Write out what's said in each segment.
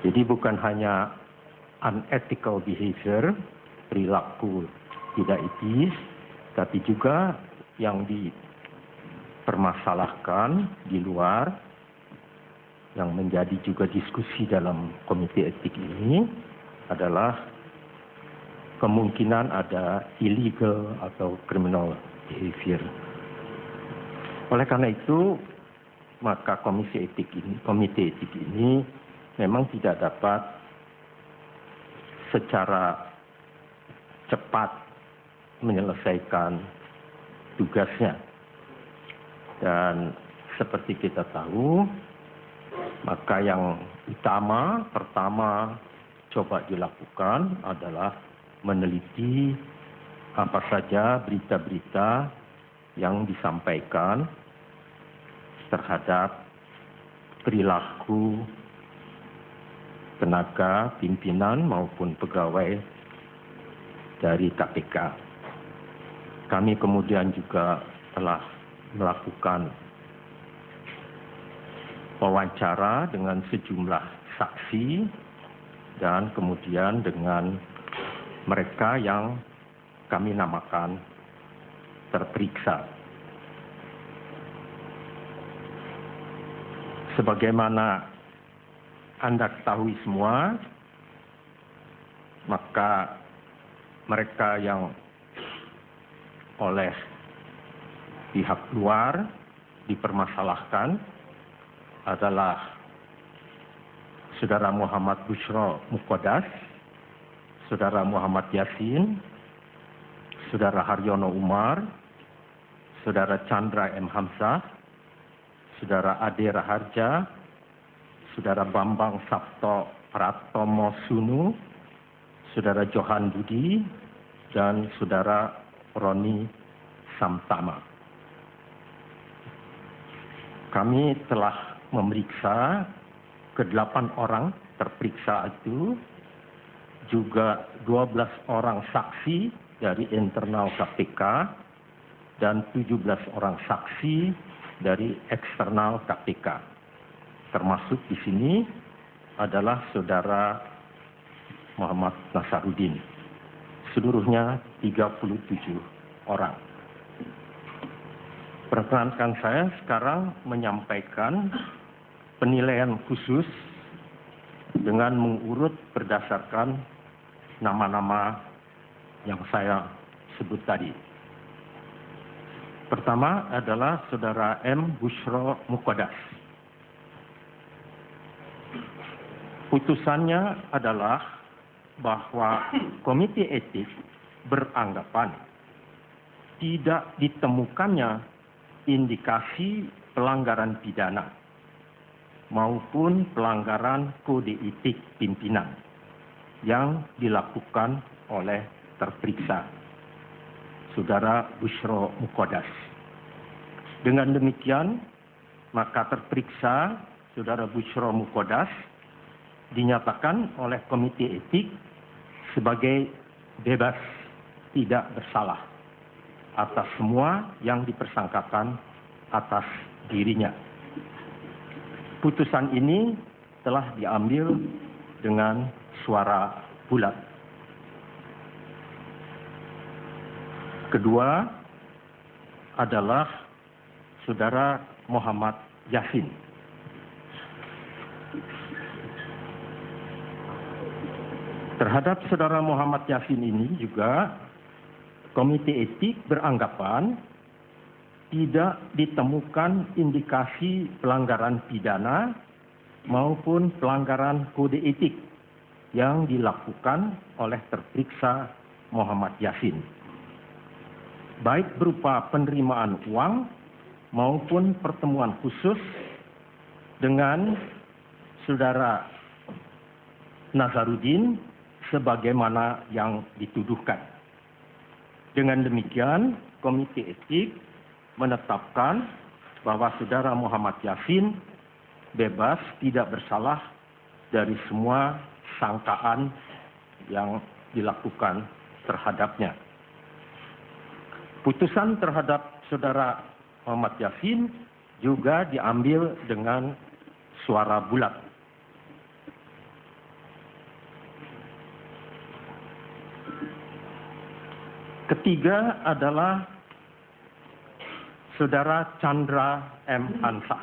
Jadi bukan hanya unethical behavior, perilaku tidak etis, tapi juga yang dipermasalahkan di luar, yang menjadi juga diskusi dalam komite etik ini adalah kemungkinan ada illegal atau criminal behavior. Oleh karena itu, maka komite etik ini memang tidak dapat secara cepat menyelesaikan tugasnya. Dan seperti kita tahu, maka yang pertama coba dilakukan adalah meneliti apa saja berita-berita yang disampaikan terhadap perilaku tenaga pimpinan maupun pegawai dari KPK. Kami kemudian juga telah melakukan wawancara dengan sejumlah saksi dan kemudian dengan mereka yang kami namakan terperiksa. Sebagaimana Anda ketahui semua, maka mereka yang oleh pihak luar dipermasalahkan adalah Saudara Muhammad Bushro Muqaddas, Saudara Muhammad Yassin, Saudara Haryono Umar, Saudara Chandra M. Hamzah, Saudara Ade Raharja, Saudara Bambang Sabto Pratomo Sunu, Saudara Johan Budi, dan Saudara Roni Samtama. Kami telah memeriksa ke-8 orang terperiksa itu, juga 12 orang saksi dari internal KPK dan 17 orang saksi dari eksternal KPK. Termasuk di sini adalah Saudara Muhammad Nasaruddin. Seluruhnya 37 orang. Perkenankan saya sekarang menyampaikan penilaian khusus dengan mengurut berdasarkan nama-nama yang saya sebut tadi. Pertama adalah Saudara M. Bushro Muqaddas. Putusannya adalah bahwa Komite Etik beranggapan tidak ditemukannya indikasi pelanggaran pidana maupun pelanggaran kode etik pimpinan yang dilakukan oleh terperiksa Saudara Bushro Muqaddas. Dengan demikian, maka terperiksa Saudara Bushro Muqaddas dinyatakan oleh Komite Etik sebagai bebas tidak bersalah atas semua yang dipersangkakan atas dirinya. Putusan ini telah diambil dengan suara bulat. Kedua adalah Saudara Muhammad Yassin. Terhadap Saudara Muhammad Yassin ini juga Komite Etik beranggapan tidak ditemukan indikasi pelanggaran pidana maupun pelanggaran kode etik yang dilakukan oleh terperiksa Muhammad Yassin, baik berupa penerimaan uang maupun pertemuan khusus dengan Saudara Nasaruddin sebagaimana yang dituduhkan. Dengan demikian, Komite Etik menetapkan bahwa Saudara Muhammad Yassin bebas tidak bersalah dari semua sangkaan yang dilakukan terhadapnya. Putusan terhadap Saudara Muhammad Yassin juga diambil dengan suara bulat. Ketiga adalah Saudara Chandra M. Hamzah.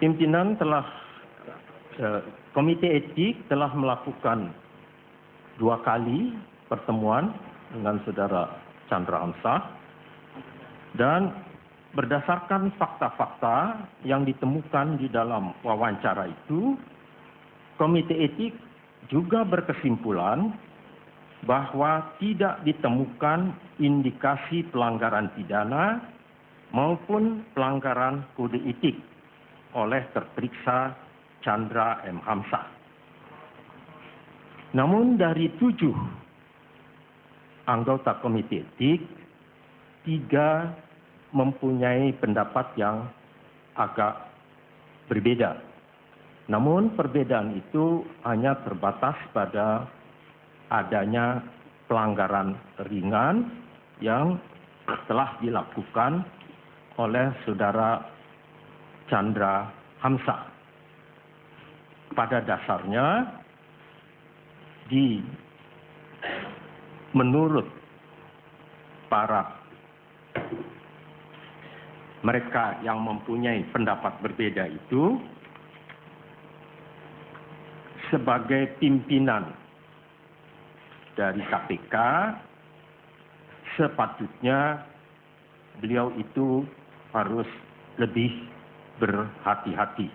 Pimpinan Komite Etik telah melakukan 2 kali pertemuan dengan Saudara Chandra Hamzah, dan berdasarkan fakta-fakta yang ditemukan di dalam wawancara itu, Komite Etik juga berkesimpulan bahwa tidak ditemukan indikasi pelanggaran pidana maupun pelanggaran kode etik oleh terperiksa Chandra M. Hamzah. Namun dari 7 anggota Komite Etik, 3 mempunyai pendapat yang agak berbeda. Namun perbedaan itu hanya terbatas pada adanya pelanggaran ringan yang telah dilakukan oleh Saudara Chandra Hamzah. Pada dasarnya, menurut para mereka yang mempunyai pendapat berbeda itu, sebagai pimpinan dari KPK, sepatutnya beliau itu harus lebih berhati-hati.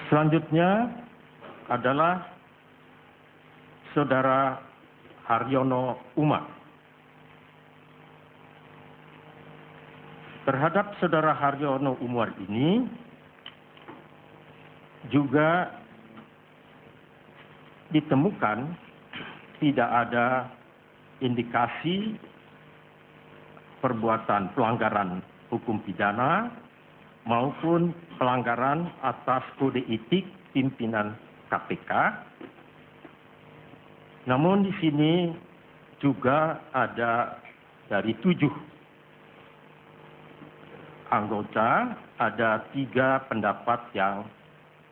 Selanjutnya adalah Saudara Haryono Umar. Terhadap Saudara Haryono Umar ini juga ditemukan tidak ada indikasi perbuatan pelanggaran hukum pidana maupun pelanggaran atas kode etik pimpinan KPK. Namun di sini juga ada dari 7 anggota, ada 3 pendapat yang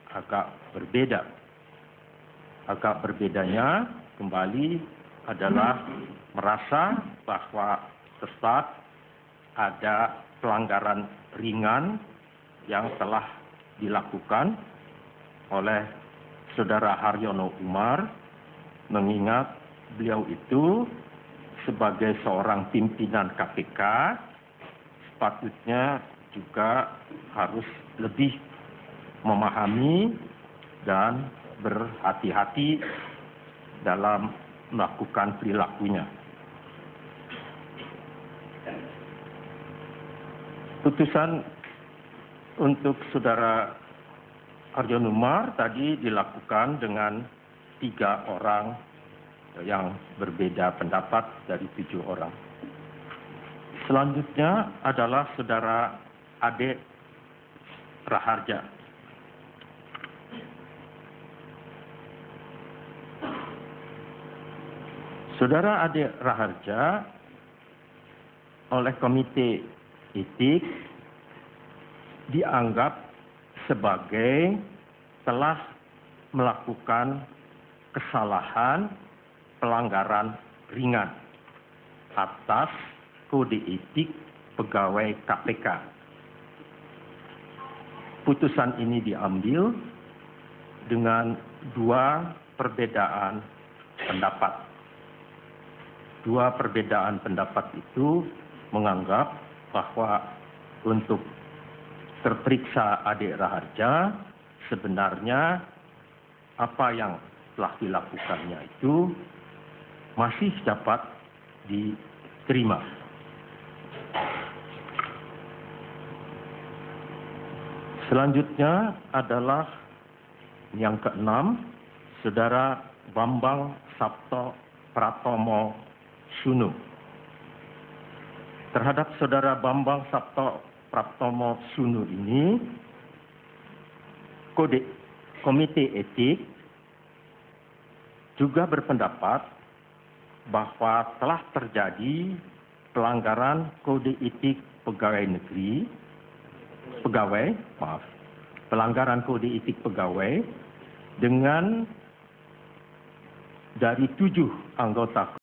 agak berbeda. Agak berbedanya kembali adalah merasa bahwa tetap ada pelanggaran ringan yang telah dilakukan oleh Saudara Haryono Umar, mengingat beliau itu sebagai seorang pimpinan KPK sepatutnya juga harus lebih memahami dan berhati-hati dalam melakukan perilakunya. Putusan untuk Saudara Haryono Umar tadi dilakukan dengan 3 orang yang berbeda pendapat dari 7 orang. Selanjutnya adalah Saudara Ade Raharja. Saudara Ade Raharja oleh Komite Etik dianggap sebagai telah melakukan kesalahan pelanggaran ringan atas kode etik pegawai KPK. Putusan ini diambil dengan 2 perbedaan pendapat. 2 perbedaan pendapat itu menganggap bahwa untuk terperiksa Ade Raharja sebenarnya apa yang telah dilakukannya itu masih dapat diterima. Selanjutnya adalah yang ke-6, Saudara Bambang Sabto Pratomo Sunu. Terhadap Saudara Bambang Sabto Pratomo Sunu ini, Komite Etik juga berpendapat bahwa telah terjadi pelanggaran kode etik pegawai pelanggaran kode etik pegawai dengan dari 7 anggota